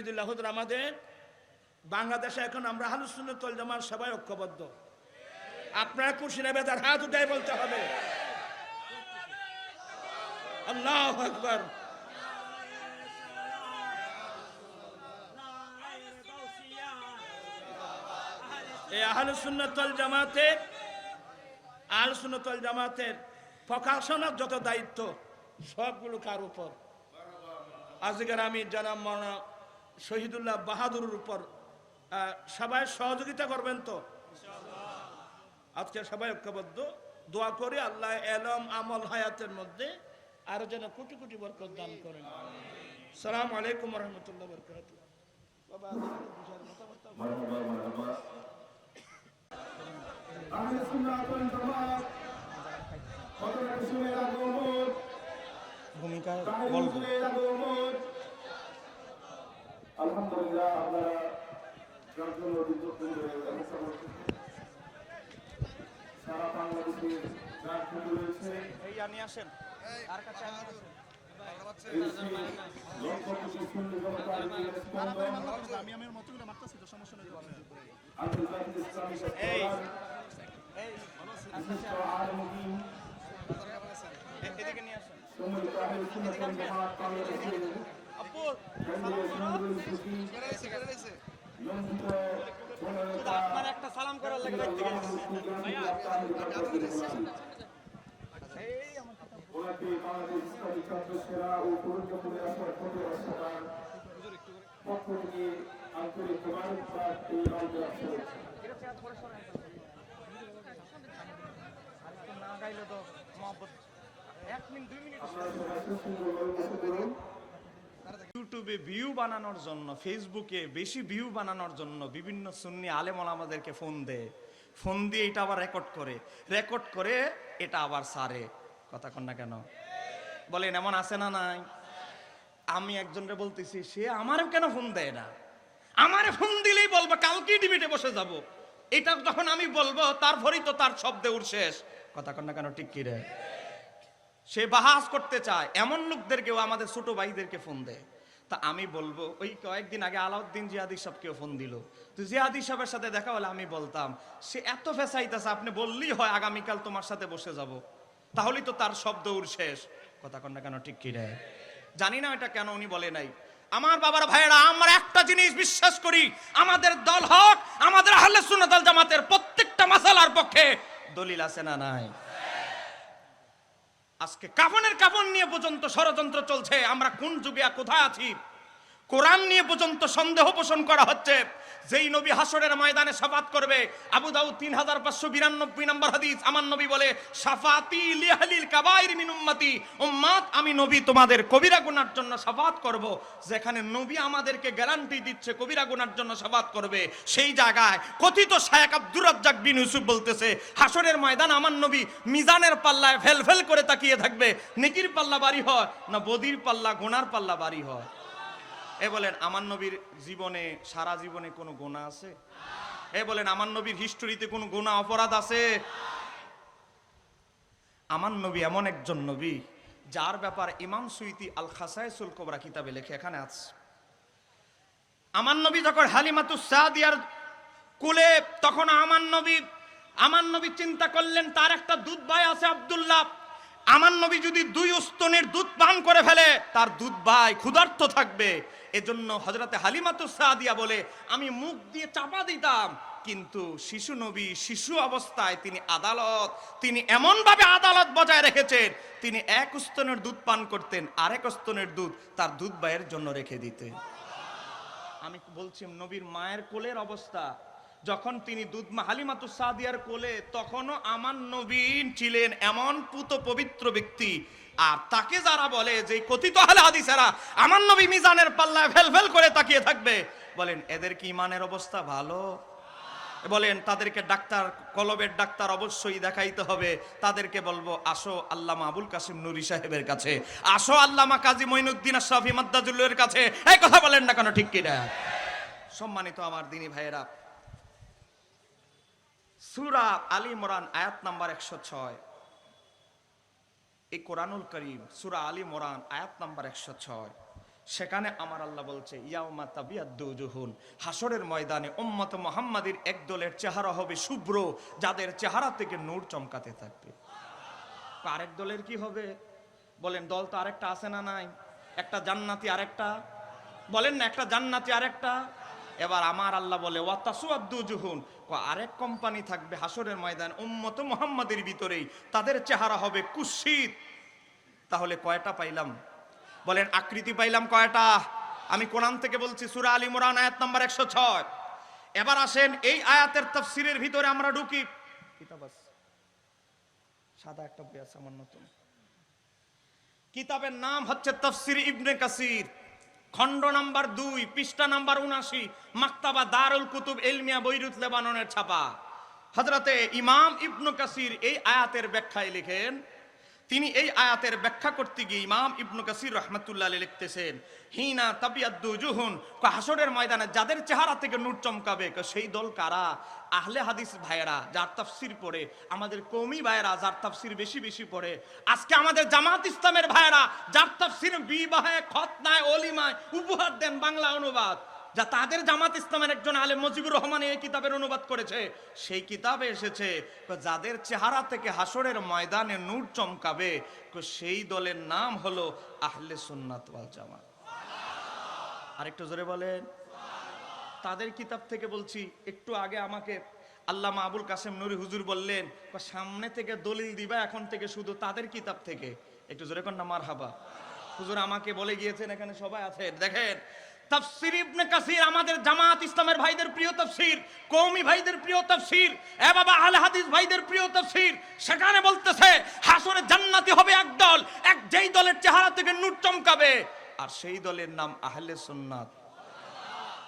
শহীদুল্লাহ হুজুর আমাদের বাংলাদেশে এখন আমরা আহলুস সুন্নাত ওয়াল জামাত সবাই ঐক্যবদ্ধ। আপনারা কুরসির বেদার হাত উঠাই বলতে হবে আল্লাহু আকবার। এই আহলুস সুন্নাত ওয়াল জামাতের প্রকাশনার যত দায়িত্ব সবগুলো কার উপর? আজকের আমি জানাব মাওলানা শহীদুল্লাহ বাহাদুরের উপর সবাই সহযোগিতা করবেন তো? আজকে সবাই ঐক্যবদ্ধ। দোয়া করি আল্লাহ এলম আমল হায়াতের মধ্যে আরো যেন কোটি কোটি বরকত দান করেন। আসসালামু আলাইকুম ওয়া রাহমাতুল্লাহি ওয়া বারাকাতুহু। বাবা আহলে সুন্নাত ওয়াল জামাত কত রাসূলের আগমন ভূমিকা বলবো। আলহামদুলিল্লাহ আমরা জনগণ সারা বাংলাদেশে গান শুরু হয়েছে। এই আনি আসেন আর কাছে আনি আসেন। আমি মত করে মারতেছি তো সমস্যা নেই। আন্তর্জাতিক ইসলামী এদিকে নিয়ে আসেন। আপনার একটা সালাম করার লাগে ইউটিউবে ভিউ বানানোর জন্য, ফেসবুকে বেশি ভিউ বানানোর জন্য বিভিন্ন সুন্নি আলেম ওলামাদেরকে ফোন দেয়। ফোন দিয়ে এটা আবার রেকর্ড করে এটা আবার সারে। কথা কন না কেন? বলেন এমন আছে না নাই? আমি একজনকে বলতেছি, সে আমার কেন ফোন দেয় না? আমারে ফোন দিলেই বলবো কালকেই ডিবেটে বসে যাব। এটা যখন আমি বলবো তারপরেই তো তার শব্দে উর শেষ। কথা কন না কেন? ঠিক কি রে? সে বাহাস করতে চায়, এমন লোকদেরকেও আমাদের ছোট ভাইদেরকে ফোন দেয়। তা আমি বলবো, ওই কয়েকদিন আগে আলাউদ্দিন জিহাদি সাহেবকেও ফোন দিল। তো জিহাদি সাহেবের সাথে দেখা হলে আমি বলতাম, সে এত ফেসাইতেছে, আপনি বললেই হয় আগামীকাল তোমার সাথে বসে যাব, তাহলেই তো তার শব্দ উর শেষ। কথা কন না কেন? ঠিক কি রে? জানি না এটা কেন উনি বলে নাই। আমার বাবার ভাইয়েরা, আমরা একটা জিনিস বিশ্বাস করি, আমাদের দল হক, আমাদের আহলে সুন্নাত ওয়াল জামাতের প্রত্যেকটা মাসালার পক্ষে দলিল আছে না নাই? আজকে কাফন নিয়ে পর্যন্ত ষড়যন্ত্র চলছে। আমরা কোন যুগে কোথায় আছি? কোরআন নিয়ে পর্যন্ত সন্দেহ পোষণ করা হচ্ছে। যেই নবী হাসরের ময়দানে শাফাত করবে, আবু দাউদ 3592 নম্বর হাদিস, আমার নবী বলে, শাফাতি লিআহলিল কাবাইর মিন উম্মতি, উম্মত আমি নবী তোমাদের কবিরা গুনার জন্য শাফাত করব। যেখানে নবী আমাদেরকে গ্যারান্টি দিচ্ছে কবিরা গুনার জন্য শাফাত করবে, সেই জায়গায় কথিত শায়েখ আব্দুর রাজ্জাক বিন ইউসুফ বলতেছে, হাসরের ময়দান আমার নবী মিজানের পাল্লায় ফেল করে তাকিয়ে থাকবে, নেকির পাল্লা বাড়ি হয় না বদির পাল্লা, গুনার পাল্লা বাড়ি হয়। এ বলেন আমার নবীর জীবনে, সারা জীবনে কোনো গুনাহ আছে? এ বলেন আমার নবীর হিস্টোরিতে কোনো গুনাহ অপরাধ আছে? আমার নবী এমন একজন নবী যার ব্যাপার ইমাম সুয়ুতি আল খাসায়েসুল কুবরা কিতাবে লেখে, এখানে আছে, আমার নবী যখন হালিমাতুস সাদিয়ার কুলে, তখন আমার নবী চিন্তা করলেন তার একটা দুধ ভাই আছে আব্দুল্লাহ। আমার নবী যদি 2 স্তনের দুধ পান করে ফেলে, তার দুধ ভাই ক্ষুধার্ত থাকবে। এজন্য হযরতে হালিমাতুস সাদিয়া বলে, আমি মুখ দিয়ে চাপা দিতাম, কিন্তু শিশু নবী শিশু অবস্থায় তিনি এমন ভাবে আদালত বজায় রেখেছেন, তিনি 1 স্তনের দুধ পান করতেন, আরেক স্তনের দুধ তার দুধ ভাইয়ের জন্য রেখে দিতেন। আমি বলছি নবীর মায়ের কোলের অবস্থা, যখন তিনি হালিমাতুস সাদিয়ার কোলে, তখনও আমার নবী ছিলেন এমন পুত পবিত্র ব্যক্তি। আর তাকে যারা বলে যে কথিত আহলে হাদিসেরা আমার নবী মিজানের পাল্লায় ফেল করে তাকিয়ে থাকবে, বলেন এদের কি ইমানের অবস্থা ভালো? বলেন তাদেরকে ডাক্তার, কলবের ডাক্তার অবশ্যই দেখাইতে হবে। তাদেরকে বলবো, আসো আল্লামা আবুল কাসিম নুরি সাহেবের কাছে, আসো আল্লামা কাজী মঈনুদ্দিন আশরাফি মাদ্দাজুল্লের কাছে। এই কথা বলেন না কেন? ঠিক কি না? সম্মানিত আমার দিনী ভাইয়েরা, সূরা আলী ইমরান আয়াত নাম্বার 106, এই কোরআনুল কারীম সূরা আলী ইমরান আয়াত নাম্বার 106, সেখানে আমার আল্লাহ বলছে ইয়াউমা তাবিয়াদ্দু উজুহুন, হাসরের ময়দানে উম্মত মুহাম্মাদের এক দলের চেহারা হবে শুভ্র, যাদের চেহারা থেকে নূর চমকাতে থাকবে। আরেক দলের কি হবে? বলেন, দল তো আরেকটা আছে না নাই? একটা জান্নাতি আরেকটা, বলেন না, একটা জান্নাতি আরেকটা। এবার আমার আল্লাহ বলে ওয়া তাসুয়াদ্দু উজুহুন, আরেক কোম্পানি থাকবে হাসরের ময়দান উম্মত মুহাম্মাদের ভিতরেই, তাদের চেহারা হবে কুৎসিত। তাহলে কয়টা পাইলাম? বলেন, আকৃতি পাইলাম কয়টা? আমি কোরআন থেকে বলছি, সূরা আল ইমরান আয়াত নাম্বার 106। এবার আসেন এই আয়াতের তাফসীরের ভিতরে আমরা ঢুকি। কিতাব আছে, সাদা একটা বই আছে আমার নতুন, কিতাবের নাম হচ্ছে তাফসীর ইবনে কাসির, খণ্ড নাম্বার 2, পৃষ্ঠা নাম্বার 79, মাকতাবা দারুল কুতুব ইলমিয়া বৈরুত লেবাননের ছাপা। হযরতে ইমাম ইবনে কাসির এই আয়াতের ব্যাখ্যায় লিখেন, তিনি এই আয়াতের ব্যাখ্যা করতে গিয়ে ইমাম ইবনে কাসির রাহমাতুল্লাহ আলাইহি লিখতেছেন, হিনা তাবিয়াদ্দু উজুহুন, হাসরের ময়দানে যাদের চেহারা থেকে নূর চমকাবে, সেই দল কারা? আহলে হাদিস ভাইয়েরা যার তাফসীর পড়ে, আমাদের কওমি ভাইয়েরা যার তাফসীর বেশি বেশি পড়ে, আজকে আমাদের জামাত ইসলামের ভাইয়েরা যার তাফসীর বিবাহে, খতনায়, ওলিমায় উপহার দেন বাংলা অনুবাদ, যা তাদের জামাত ইসলামের একজন আলেম মুজিবুর রহমান এই কিতাবের অনুবাদ করেছে। সেই কিতাবে এসেছে যাদের চেহারা থেকে হাসরের ময়দানে নূর চমকাবে, সেই দলের নাম হলো আহলে সুন্নাত ওয়াল জামাত। আরেকটু জোরে বলেন। তাদের কিতাব থেকে বলছি। একটু আগে আমাকে আল্লামা আবুল কাসেম নুরি হুজুর বললেন, সামনে থেকে দলিল দিবা এখন থেকে শুধু তাদের কিতাব থেকে। একটু জোরে কর না মারহাবা। হুজুর আমাকে বলে গিয়েছেন, এখানে সবাই আছে, দেখেন তাফসীর ইবনে কাসির আমাদের জামাত ইসলামের ভাইদের প্রিয় তাফসীর, কওমি ভাইদের প্রিয় তাফসীর, এ বাবা আহলে হাদিস ভাইদের প্রিয় তাফসীর। সেখানে বলতেছে হাসরে জান্নাতি হবে এক দল, যেই দলের চেহারা থেকে নূর চমকাবে, আর সেই দলের নাম আহলে সুন্নাত।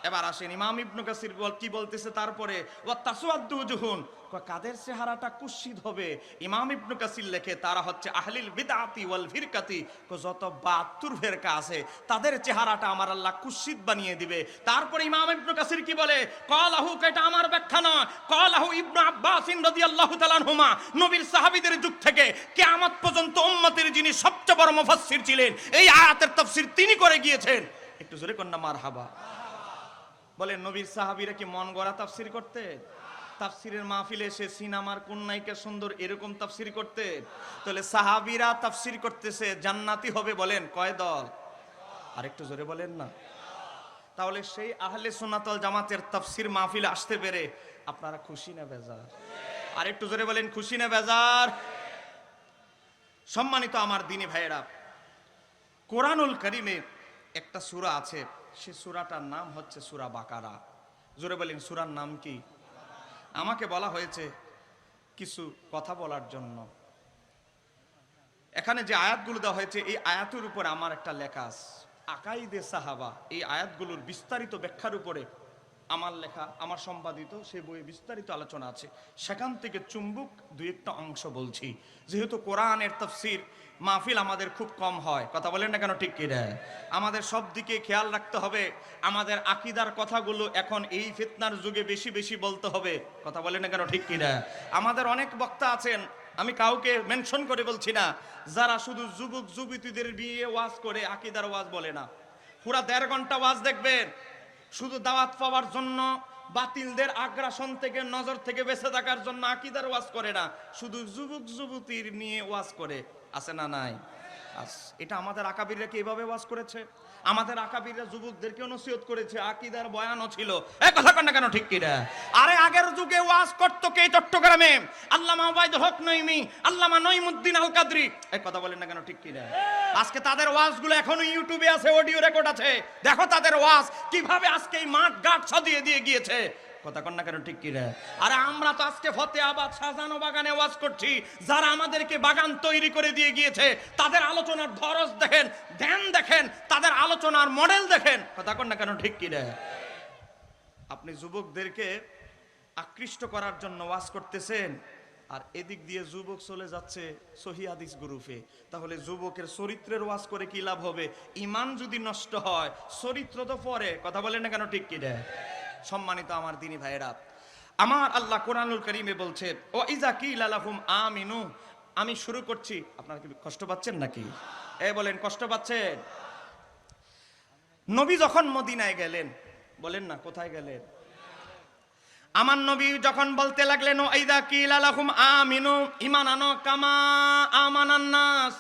এবার আসেন ইমাম ইবনে কাসির কি বলতেছে তারপরে, ওয়া তাসওয়াদ্দু উজুহুন, কাদের চেহারাটা কুৎসিত হবে? ইমাম ইবনে কাসির লেখে তারা হচ্ছে আহলিল বিদআতি ওয়াল ফিরকাতি, যত 72 ফিরকা আছে তাদের চেহারাটা আমার আল্লাহ কুৎসিত বানিয়ে দিবে। তারপরে ইমাম ইবনে কাসির কি বলে, ক্বালাহু, এটা আমার ব্যাখ্যা নয়, ক্বালাহু ইবনে আব্বাস রাদিয়াল্লাহু তাআলা আনহুমা, নবীর সাহাবীদের যুগ থেকে কিয়ামত পর্যন্ত উম্মতের যিনি সবচেয়ে বড় মুফাসসির ছিলেন, এই আয়াতের তাফসীর তিনি করে গিয়েছেন। একটু জোরে কন্না মারহাবা। বলেন, নবীর সাহাবীরা কি মন গড়া তাফসীর করতে? তাফসীরের মাহফিলে এসে সিনেমার কোন নায়িকা সুন্দর এরকম তাফসীর করতে? তাহলে সাহাবীরা তাফসীর করতেছে জান্নাতি হবে, বলেন কয় দল? আরেকটু জোরে বলেন না। তাহলে সেই আহলে সুন্নাত ওয়াল জামাতের তাফসীর মাহফিলে আসতে পেরে আপনারা খুশি না বেজার? আরেকটু জোরে বলেন, খুশি না বেজার? সম্মানিত আমার দ্বীনি ভাইয়েরা, কোরআনুল কারীমে একটা সূরা আছে, সে সূরাটার নাম হচ্ছে সূরা বাকারা। জোরে বলেন, সূরার নাম কি? আমাকে বলা হয়েছে কিছু কথা বলার জন্য। এখানে যে আয়াতগুলো দেওয়া হয়েছে, এই আয়াতের উপর আমার একটা লেখা আছে, আকাইদে সাহাবা। এই আয়াতগুলোর বিস্তারিত ব্যাখ্যার উপরে আমার লেখা, আমার সম্পাদিত সেই বইয়ে বিস্তারিত আলোচনা আছে। সেখান থেকে চুম্বুক দুই একটা অংশ বলছি। যেহেতু কোরআনের তাফসীর মাহফিল আমাদের খুব কম হয়, কথা বলেন না কেন, ঠিক কি না? আমাদের সব দিকে খেয়াল রাখতে হবে। আমাদের আকীদার কথাগুলো এখন এই ফিতনার যুগে বেশি বেশি বলতে হবে, কথা বলেন না কেন, ঠিক কি না? আমাদের অনেক বক্তা আছেন, আমি কাউকে মেনশন করে বলছি না, যারা শুধু যুবক যুবতীদের বিয়ে ওয়াজ করে, আকীদার ওয়াজ বলে না। পুরা 1.5 ঘন্টা ওয়াজ দেখবেন শুধু দাওয়াত পাওয়ার জন্য, বাতিলদের আগ্রাসন থেকে, নজর থেকে বেঁচে থাকার জন্য আকীদার ওয়াজ করে না, শুধু যুবক যুবতীর নিয়ে ওয়াজ করে। আছে না নাই? এটা আমাদের আকাবিররা কি এইভাবে ওয়াজ করেছে? আমাদের আকাবিররা যুবকদেরকেও নসিহত করেছে, আকীদার বয়ানও ছিল। এই কথা কন না কেন, ঠিক কি না? আরে আগের যুগে ওয়াজ করতো কে চট্টগ্রামে? আল্লামা ওবায়দুল হক নঈমী, আল্লামা নঈমুদ্দিন আল কাদরি। এই কথা বলেন না কেন, ঠিক কি না? আজকে তাদের ওয়াজগুলো এখনো ইউটিউবে আছে, অডিও রেকর্ড আছে। দেখো তাদের ওয়াজ কিভাবে আজকে এই মাঠ ঘাট সাজিয়ে দিয়ে গিয়েছে, কথা কন না কেন, ঠিক কি না? আরে আমরা তো আজকে ফতেহাবাদ, সাজানো বাগানে ওয়াজ করছি। যারা আমাদেরকে বাগান তৈরি করে দিয়ে গিয়েছে, তাদের আলোচনার ধরস দেখেন, ধ্যান দেখেন, তাদের আলোচনার মডেল দেখেন, কথা কন না কেন, ঠিক কি না? আপনি যুবকদেরকে আকৃষ্ট করার জন্য ওয়াজ করতেছেন, আর এদিক দিয়ে যুবক চলে যাচ্ছে সহিহ হাদিস গ্রুপে। তাহলে যুবকের চরিত্রের ওয়াজ করে কি লাভ হবে? ঈমান যদি নষ্ট হয়, চরিত্র তো পরে, কথা বলেন না কেন, ঠিক কি না? সম্মানিত আমার দ্বীনি ভাইয়েরা, আমার আল্লাহ কোরআনুল কারীমে বলছে, ও ইজা কিলা লাহুম আমিনু। আমি শুরু করছি, আপনারা কি কষ্ট পাচ্ছেন নাকি? বলেন, কষ্ট পাচ্ছেন? নবী যখন মদিনায় গেলেন, বলেন না কোথায় গেলেন? আমার নবী যখন বলতে লাগলেন আইদা কিলা লাহুম আমিনু, ঈমান আনো কামা আমানান নাস,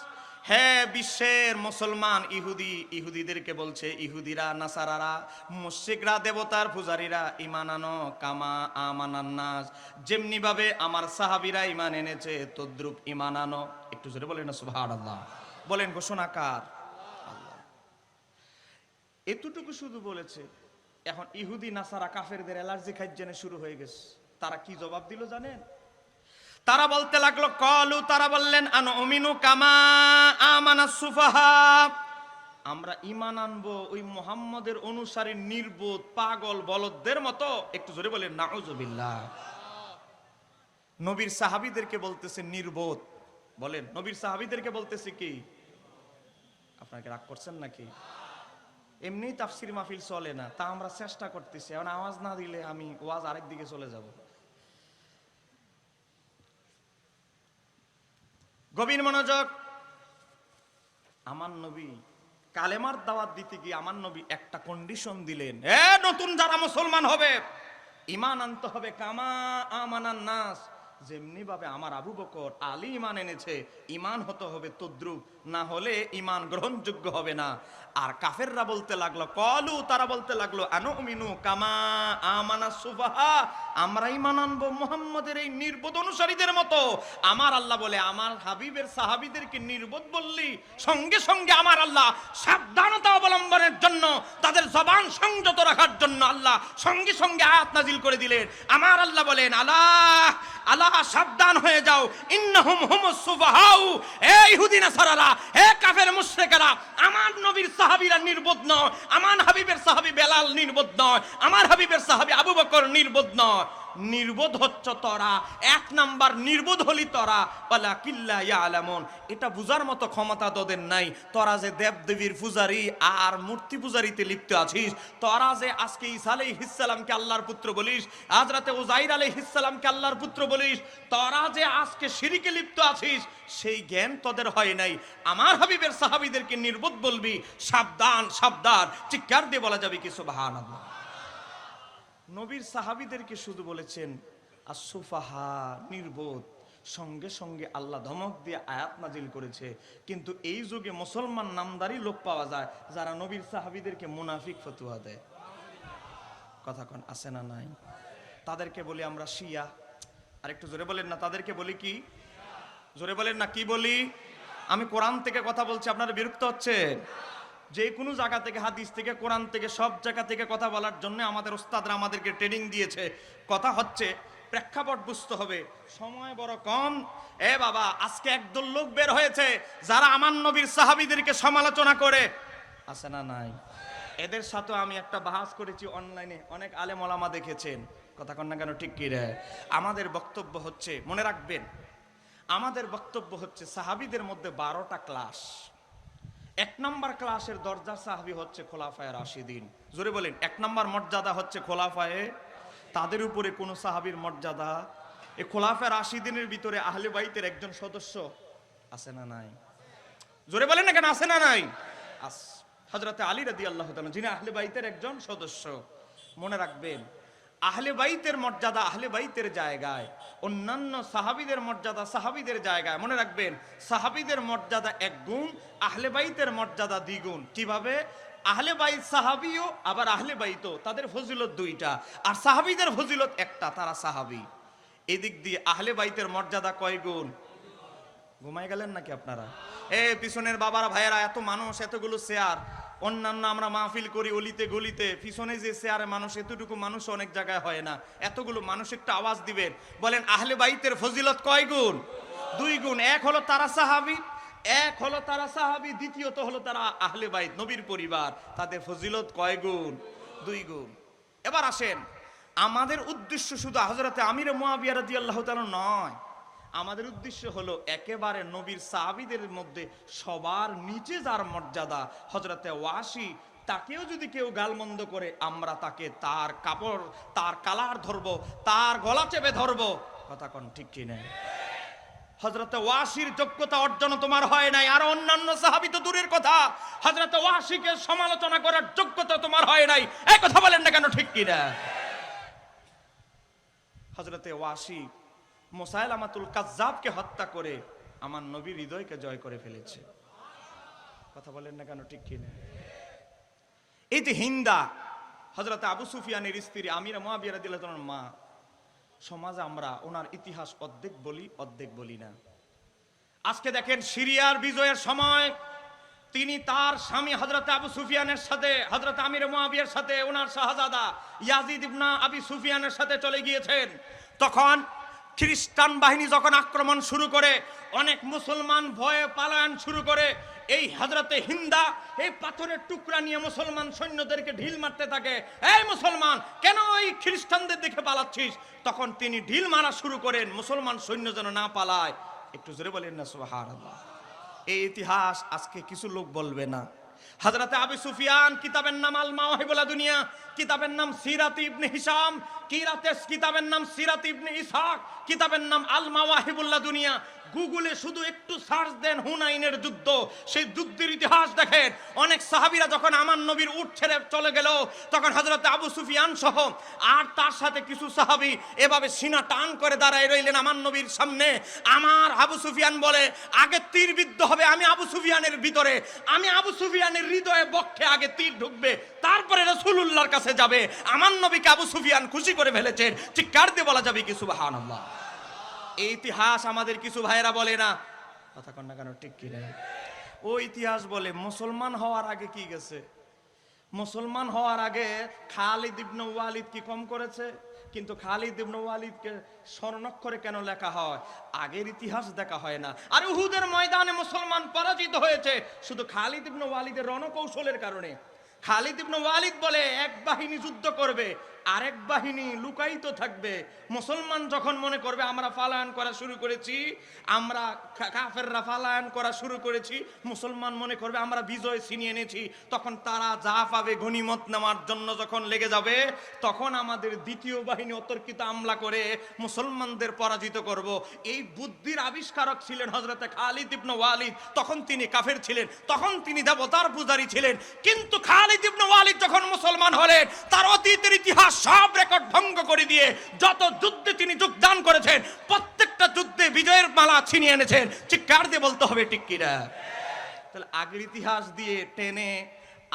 হে বিশ্বের মুসলমান ইহুদিদেরকে বলছে, ইহুদিরা, নাসারারা, মুশরিকরা, দেবতার পূজারীরা, ঈমান আনো কামা আমানান নাস, যেমনি ভাবে আমার সাহাবীরা ঈমান এনেছে তদ্রূপ ঈমান আনো। একটু জোরে বলেন না সুবহানাল্লাহ। বলেন ঘোষণাকার আল্লাহ। এতটুকু শুধু বলেছে। এখন ইহুদি নাসারা কাফেরদের অ্যালার্জি খাইজেনে শুরু হয়ে গেছে। তারা কি জবাব দিল জানেন? তারা বলতে লাগলো, কলু, তারা বললেন, আনুমিনু কামা আমানাস সুফাহা, আমরা ঈমান আনবো ওই মুহাম্মদের অনুসারী নির্বোধ পাগল বলদদের মতো। একটু জোরে বলেন নাউজুবিল্লাহ। নবীর সাহাবীদেরকে বলতেছে নির্বোধ। বলেন, নবীর সাহাবীদেরকে বলতেছে কি? আপনাকে রাগ করছেন নাকি? এমনি তাফসির মাহফিল চলে না, তা আমরা চেষ্টা করতেছি। এখন আওয়াজ না দিলে আমি ওয়াজ আরেক দিকে চলে যাব। গভীর মনোযোগ। আমার নবী কালেমার দাওয়াত দিতে গিয়ে আমার নবী একটা কন্ডিশন দিলেন, নতুন যারা মুসলমান হবে ঈমান আনতে হবে কামা আমানান নাস, যেমনি ভাবে আমার আবু বকর আলী ঈমান এনেছে ঈমান হতে হবে তদ্রুপ, না হলে ঈমান গ্রহণযোগ্য হবে না। আর কাফেররা বলতে লাগলো, কলু, তারা বলতে লাগলো, আনুমিনু কামা আমানাস সুফাহা, আমরা ঈমান আনবো মুহাম্মদের এই নির্বোধ অনুসারীদের মতো। আমার আল্লাহ বলে, আমার হাবিবের সাহাবীদেরকে নির্বোধ বললি, সঙ্গে সঙ্গে আমার আল্লাহ সাবধানতা অবলম্বনের জন্য, তাদের জবান সংযত রাখার জন্য আল্লাহ সঙ্গে সঙ্গে আয়াত নাজিল করে দিলেন। আমার আল্লাহ বলেন, আল্লাহ আল্লাহ সাবধান হয়ে যাও, ইন্নাহুম হুমুস সুফাহাউ, হে ইহুদি নাসারারা, হে কাফের মুশরিকেরা, আমার নবীর সাহাবীরা নির্বোধ নয়, আমার হাবিবের সাহাবী বেলাল নির্বোধ নয়, আমার হাবিবের সাহাবী আবু বকর নির্বোধ নয়। নির্বোধ হচ্ছে তোরা, এক নাম্বার নির্বোধ হলি তোরা, ওয়ালা কিল্লা ইয়ালামুন, এটা বুঝার মতো ক্ষমতা তোদের নাই। তোরা যে দেবদেবীর পূজারী আর মূর্তি পূজারিতে লিপ্ত আছিস, তোরা যে আজকে ঈসা আলাইহিস সালামকে আল্লাহর পুত্র বলিস, হযরতে উযাইর আলাইহিস সালামকে আল্লাহর পুত্র বলিস, তোরা যে আজকে শিরকে লিপ্ত আছিস, সেই জ্ঞান তোদের হয় নাই। আমার হাবিবের সাহাবীদেরকে নির্বোধ বলবি, সাবধান সাবধান, চিৎকার দিয়ে বলা যাবে কি সুবহানাল্লাহ। নবীর সাহাবীদেরকে শুধু বলেছেন আসুফাহা, নির্বোধ, সঙ্গে সঙ্গে আল্লাহ ধমক দিয়ে আয়াত নাজিল করেছে। কিন্তু এই যুগে মুসলমান নামদারি লোক পাওয়া যায় যারা নবীর সাহাবীদেরকে মুনাফিক ফতোয়া দেয়। কথা কোন আছে না নাই? তাদেরকে বলি আমরা শিয়া। আর একটু জোরে বলেন না, তাদেরকে বলি কি? জোরে বলেন না, কি বলি? আমি কোরআন থেকে কথা বলছি, আপনারা বিরক্ত হচ্ছেন? যে কোনো জায়গা থেকে, হাদিস থেকে, কোরআন থেকে, সব জায়গা থেকে কথা বলার জন্য আমাদের ওস্তাদরা আমাদেরকে ট্রেনিং দিয়েছে। কথা হচ্ছে প্রেক্ষাপট বুঝতে হবে, সময় বড় কম। এ বাবা, আজকে একদল লোক বের হয়েছে যারা আমার নবীর সাহাবীদেরকে সমালোচনা করে, আছে না নাই? এদের সাথে আমি একটা বাহাস করেছি অনলাইনে, অনেক আলেম ওলামা দেখেছেন। কথা কন না কেন, ঠিক কি রে? আমাদের বক্তব্য হচ্ছে, মনে রাখবেন, আমাদের বক্তব্য হচ্ছে সাহাবীদের মধ্যে 12টা ক্লাস। এক নম্বর ক্লাসের দরজা সাহাবী হচ্ছে খোলাফায়ে রাশিদিন। জোরে বলেন, এক নম্বর মর্যাদা হচ্ছে খোলাফায়ে, তাদের উপরে কোন সাহাবীর মর্যাদা। এই খোলাফায়ে রাশিদিনের ভিতরে আহলে বাইতের একজন সদস্য আছে না নাই? জোরে বলেন না কেন, আছে না নাই? হযরতে আলী রাদিয়াল্লাহু তাআলা, যিনি আহলে বাইতের একজন সদস্য। মনে রাখবেন, আহলে বাইতের মর্যাদা আহলে বাইতের জায়গায়, অন্যান্য সাহাবীদের মর্যাদা সাহাবীদের জায়গায়। মনে রাখবেন, সাহাবীদের মর্যাদা এক গুণ, আহলে বাইতের মর্যাদা দ্বিগুণ। কিভাবে? আহলে বাইত সাহাবীও, আবার আহলে বাইতও, তাদের ফজিলত দুইটা, আর সাহাবীদের ফজিলত একটা, তারা সাহাবী। এদিক দিয়ে আহলে বাইতের মর্যাদা কয় গুণ? ঘুমাই গেলেন নাকি আপনারা? পিছনের বাবারা ভাইয়েরা, এত মানুষ, এতগুলো চেয়ার, অন্যান্য আমরা মাহফিল করি অলিতে গলিতে, পিছনে যে চেয়ারে মানুষ, এতটুকু মানুষ অনেক জায়গায় হয় না। এতগুলো মানুষ একটা আওয়াজ দিবেন, বলেন আহলে বাইতের ফজিলত কয় গুণ? 2 গুণ। এক হলো তারা সাহাবী, এক হলো তারা সাহাবী, দ্বিতীয়ত হলো তারা আহলে বাইত, নবীর পরিবার, তাদের ফজিলত কয় গুণ? 2 গুণ। এবার আসেন, আমাদের উদ্দেশ্য শুধু হযরতে আমির মুয়াবিয়া রাদিয়াল্লাহু তাআলা নয়, আমাদের উদ্দেশ্য হলো একেবারে নবীর সাহাবীদের মধ্যে সবার নিচে যার মর্যাদা হযরতে ওয়াসি, তাকেও যদি কেউ গালমন্দ করে, আমরা তাকে তার কাপড়, তার কালার ধরবো, তার গলা চেপে ধরবো। কথা কোন ঠিক কি না? হযরতে ওয়াসির যোগ্যতা অর্জন তোমার হয় নাই, আর অন্যান্য সাহাবী তো দূরের কথা, হযরতে ওয়াসিকে সমালোচনা করার যোগ্যতা তোমার হয় নাই। এই কথা বলেন না কেন, ঠিক কি না? হযরতে ওয়াসি মুসাইলামাতুল কাজ্জাবকে হত্যা করে আমার নবীর হৃদয়কে জয় করে ফেলেছে। কথা বলেন না কেন, ঠিক কি না? এই যে হিন্দা, হযরতে আবু সুফিয়ানের স্ত্রী আমিরা মুয়াবিয়া রাদিয়াল্লাহু তাআলার মা, সমাজে আমরা ওনার ইতিহাস অর্ধেক বলি অর্ধেক বলি না। আজকে দেখেন সিরিয়ার বিজয়ের সময় তিনি তার স্বামী হযরতে আবু সুফিয়ানের সাথে, হযরতে আমির মুয়াবিয়ার সাথে ওনার শাহজাদা ইয়াজিদ ইবনে আবি সুফিয়ানের সাথে চলে গিয়েছেন। তখন খ্রিস্টান বাহিনী যখন আক্রমণ শুরু করে, অনেক মুসলমান ভয়ে পালায়ন শুরু করে, এই হযরতে হিন্দা এই পাথরের টুকরা নিয়ে মুসলমান সৈন্যদেরকে ঢিল মারতে থাকে। এই মুসলমান, কেন এই খ্রিস্টানদের দিকে পালাচ্ছিস? তখন তিনি ঢিল মারা শুরু করেন, মুসলমান সৈন্য যেন না পালায়। একটু জোরে বলেন না সুবহানাল্লাহ। এই ইতিহাস আজকে কিছু লোক বলবে না। হযরতে আবু সুফিয়ান কিতাবের নাম আল মাওয়াহিবুল দুনিয়া, কিতাবের নাম সিরাত ইবনে হিশাম, কিতাবের নাম সিরাত ইবনে ইসহাক, কিতাবের নাম আল মাওয়াহিবুল দুনিয়া। গুগলে শুধু একটু সার্চ দেন হুনাইনের যুদ্ধ, সেই যুদ্ধের ইতিহাস দেখেন। অনেক সাহাবীরা যখন আমার নবীর উট ছেড়ে চলে গেল, তখন হযরতে আবু সুফিয়ান সহ আর তার সাথে কিছু সাহাবী এভাবে সিনা টান করে দাঁড়ায় রইলেন আমার নবীর সামনে। আমার আবু সুফিয়ান বলে, আগে তীর বিদ্ধ হবে আমি আবু সুফিয়ানের ভিতরে, আমি আবু সুফিয়ানের হৃদয়ে বক্ষে আগে তীর ঢুকবে, তারপরে রাসূলুল্লাহর কাছে যাবে। আমার নবীকে আবু সুফিয়ান খুশি করে ফেলেছেন। চিৎকার দিয়ে বলা যাবে কি সুবহানাল্লাহ? এই ইতিহাস আমাদের কিছু ভাইয়েরা বলে না, কথা কন না কেন, ঠিক কি না? ও ইতিহাস বলে মুসলমান হওয়ার আগে কি গেছে? মুসলমান হওয়ার আগে খালিদ ইবনে ওয়ালিদ কি কম করেছে? কিন্তু খালিদ ইবনে ওয়ালিদকে স্বর্ণাক্ষরে কেন লেখা হয়? আগের ইতিহাস দেখা হয় না। আর উহুদের ময়দানে মুসলমান পরাজিত হয়েছে শুধু খালিদ ইবনে ওয়ালিদের রণকৌশলের কারণে। খালিদ ইবনে ওয়ালিদ বলে, এক বাহিনী যুদ্ধ করবে, আরেক বাহিনী লুকায়িত থাকবে। মুসলমান যখন মনে করবে আমরা পালায়ন করা শুরু করেছি, আমরা কাফেররা পালায়ন করা শুরু করেছি, মুসলমান মনে করবে আমরা বিজয় ছিনিয়ে এনেছি, তখন তারা যা পাবে গনিমত নেওয়ার জন্য যখন লেগে যাবে, তখন আমাদের দ্বিতীয় বাহিনী অতর্কিত হামলা করে মুসলমানদের পরাজিত করব। এই বুদ্ধির আবিষ্কারক ছিলেন হযরতে খালিদ ইবনে ওয়ালিদ। তখন তিনি কাফের ছিলেন, তখন তিনি দেবতার পূজারী ছিলেন। কিন্তু খালিদ ইবনে ওয়ালিদ যখন মুসলমান হলেন, তার অতীতের ইতিহাস সব রেকর্ড ভঙ্গ করে দিয়ে যত যুদ্ধে তিনি যোগদান করেছেন, প্রত্যেকটা যুদ্ধে বিজয়ের মালা ছিনিয়ে এনেছেন। চিৎকার দিয়ে বলতে হবে ঠিক কিনা? তাহলে আগের ইতিহাস দিয়ে টেনে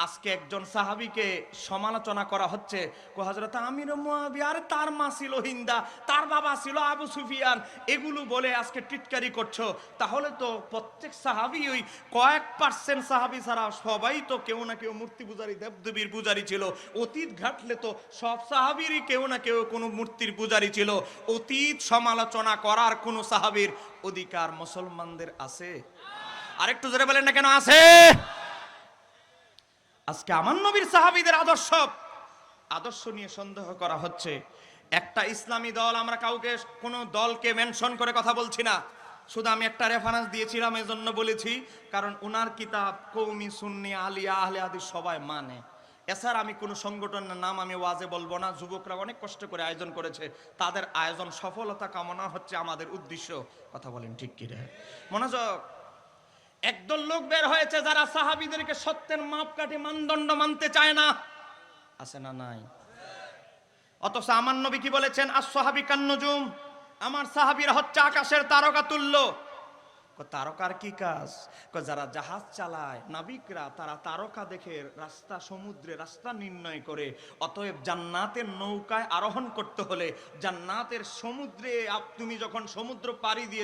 আজকে একজন সাহাবীকে সমালোচনা করা হচ্ছে। হযরত আমির মুয়াবিয়া, আর তার মা ছিল হিন্দা, তার বাবা ছিল আবু সুফিয়ান, এগুলো বলে আজকে টিটকারি করছো। তাহলে তো প্রত্যেক সাহাবী ওই কয়েক পার্সেন্ট সাহাবী ছাড়া সবাই তো কেউ না কেউ মূর্তি পূজারী, দেবদেবীর পূজারী ছিল। অতীত ঘাটলে তো সব সাহাবীরই কেউ না কেউ কোনো মূর্তির পূজারী ছিল। অতীত সমালোচনা করার কোনো সাহাবীর অধিকার মুসলমানদের আছে? আরেকটু জোরে বলেন না কেন, আছে? আজকে আমার নবীর সাহাবীদের আদর্শ নিয়ে সন্দেহ করা হচ্ছে। একটা ইসলামী দল, আমরা কাউকে কোনো দলকে মেনশন করে কথা বলছি না, শুধু আমি একটা রেফারেন্স দিয়েছিলাম, এজন্য বলেছি কারণ ওনার কিতাব কওমি, সুন্নি, আলিয়া, আহলে হাদিস সবাই মানে। এছাড়া আমি কোনো সংগঠনের নাম আমি ওয়াজে বলবো না। যুবকরা অনেক কষ্ট করে আয়োজন করেছে, তাদের আয়োজন সফলতা কামনা হচ্ছে আমাদের উদ্দেশ্য। কথা বলেন ঠিক কি রে? মনোযোগ। একদল লোক বের হয়েছে যারা সাহাবীদেরকে সত্যের মাপকাঠি মানদণ্ড মানতে চায় না। আছে না নাই? অথচ আমার নবী কি বলেছেন? আস-সাহাবী কান-নুজুম, আমার সাহাবীরা হচ্ছে আকাশের তারকা তুল্য। তারকার কি কাজ? যারা জাহাজ চালায়, নাবিকরা, তারা তারকা দেখে রাস্তা, সমুদ্রে রাস্তা নির্ণয় করে। অতএব জান্নাতের নৌকায় আরোহণ করতে হলে, জান্নাতের সমুদ্রে তুমি যখন সমুদ্র পাড়ি দিয়ে